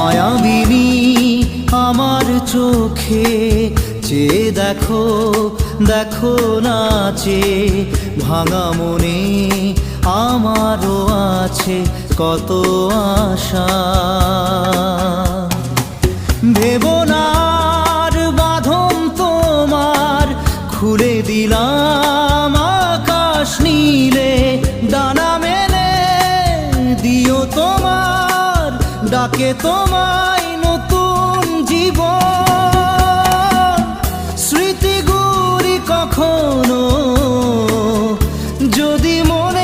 মায়াবিনী আমার চোখে চেয়ে দেখো, দেখো নাচে ভাঙা মনে আমারও আছে কত আশা। ভেবো না আর বাঁধন তোমার, খুলে দিলাম আকাশ নীলে, ডানা মেলে দিও তোমার ডাকে তোমায় নতুন জীবন। স্মৃতিগুলি কখনো যদি মনে